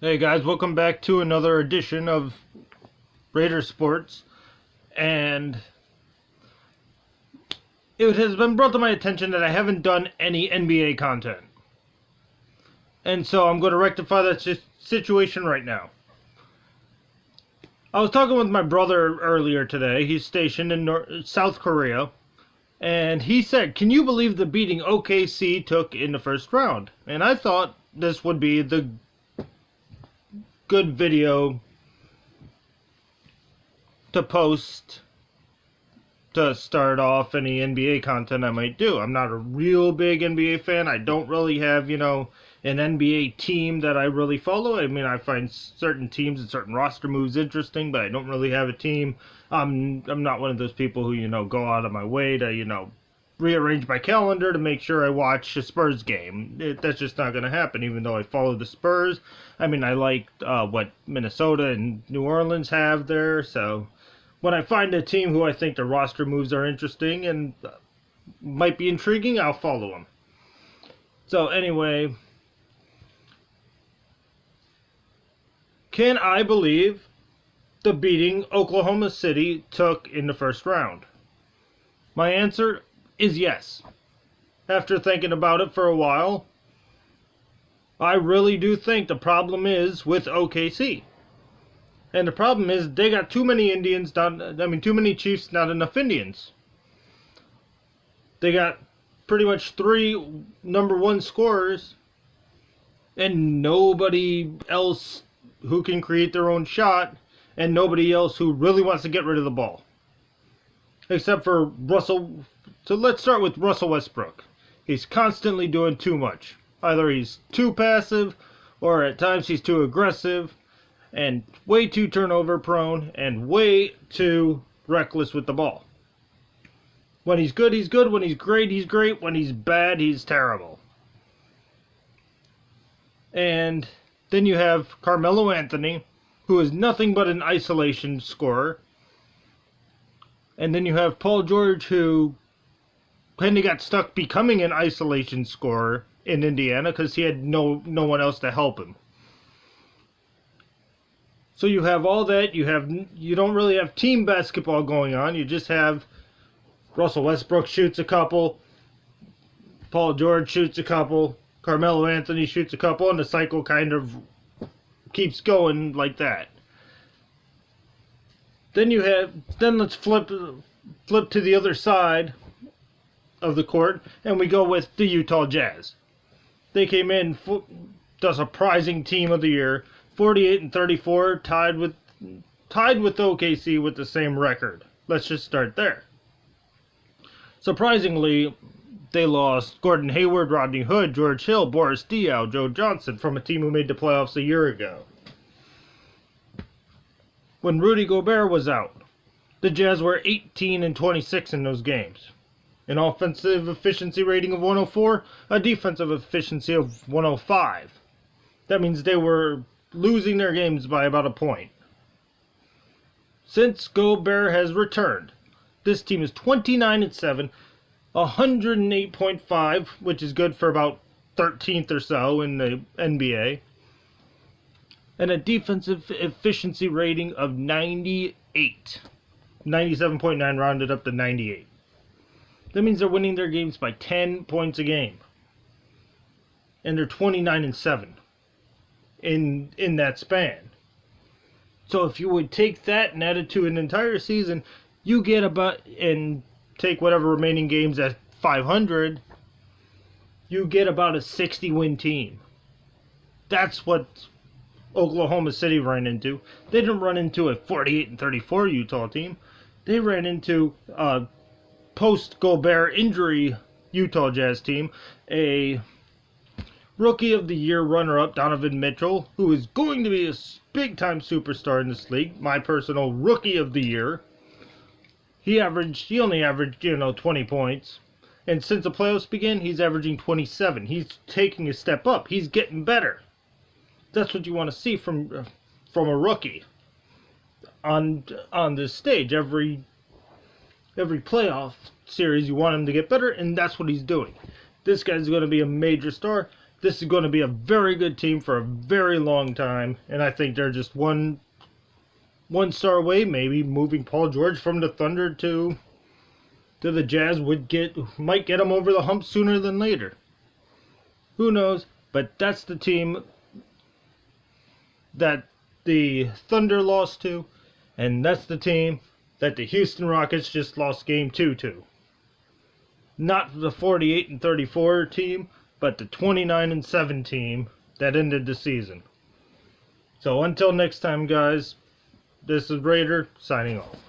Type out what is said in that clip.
Hey guys, welcome back to another edition of Rayder Sports. And it has been brought to my attention that I haven't done any NBA content. And so I'm going to rectify that situation right now. I was talking with my brother earlier today. He's stationed in South Korea. And he said, can you believe the beating OKC took in the first round? And I thought this would be the good video to post to start off any NBA content I might do. I'm not a real big NBA fan. I don't really have, an NBA team that I really follow. I mean, I find certain teams and certain roster moves interesting, but I don't really have a team. I'm not one of those people who, go out of my way to, rearrange my calendar to make sure I watch a Spurs game. That's just not going to happen, even though I follow the Spurs. I mean, I like what Minnesota and New Orleans have there, so when I find a team who I think the roster moves are interesting and might be intriguing, I'll follow them. So anyway, can I believe the beating Oklahoma City took in the first round? My answer is yes. After thinking about it for a while, I really do think the problem is with OKC. And the problem is they got too many too many Chiefs, not enough Indians. They got pretty much three number one scorers and nobody else who can create their own shot and nobody else who really wants to get rid of the ball. Except for Russell. So let's start with Russell Westbrook. He's constantly doing too much. Either he's too passive or at times he's too aggressive and way too turnover prone and way too reckless with the ball. When he's good, he's good. When he's great, he's great. When he's bad, he's terrible. And then you have Carmelo Anthony, who is nothing but an isolation scorer. And then you have Paul George, who kind of got stuck becoming an isolation scorer in Indiana because he had no one else to help him. So you have all that. You don't really have team basketball going on. You just have Russell Westbrook shoots a couple, Paul George shoots a couple, Carmelo Anthony shoots a couple, and the cycle kind of keeps going like that. Then let's flip to the other side of the court, and we go with the Utah Jazz. They came in the surprising team of the year, 48-34, tied with OKC with the same record. Let's just start there. Surprisingly, they lost Gordon Hayward, Rodney Hood, George Hill, Boris Diaw, Joe Johnson from a team who made the playoffs a year ago. When Rudy Gobert was out, the Jazz were 18-26 in those games. An offensive efficiency rating of 104, a defensive efficiency of 105. That means they were losing their games by about a point. Since Gobert has returned, this team is 29-7, 108.5, which is good for about 13th or so in the NBA, and a defensive efficiency rating of 98. 97.9 rounded up to 98. That means they're winning their games by 10 points a game. And they're 29-7 in that span. So if you would take that and add it to an entire season, you get and take whatever remaining games at 500, you get about a 60-win team. That's what Oklahoma City ran into. They didn't run into a 48-34 Utah team. They ran into a post-Gobert injury Utah Jazz team, a Rookie of the Year runner-up Donovan Mitchell, who is going to be a big-time superstar in this league, my personal Rookie of the Year. He only averaged, 20 points. And since the playoffs began, he's averaging 27. He's taking a step up. He's getting better. That's what you want to see from a rookie on this stage. Every playoff series, you want him to get better, and that's what he's doing. This guy's going to be a major star. this is going to be a very good team for a very long time, and I think they're just one star away, maybe moving Paul George from the Thunder to the Jazz might get them over the hump sooner than later. Who knows? But that's the team that the Thunder lost to, and that's the team that the Houston Rockets just lost Game 2 to. Not the 48-34 team, but the 29-7 team that ended the season. So until next time, guys, this is Rayder signing off.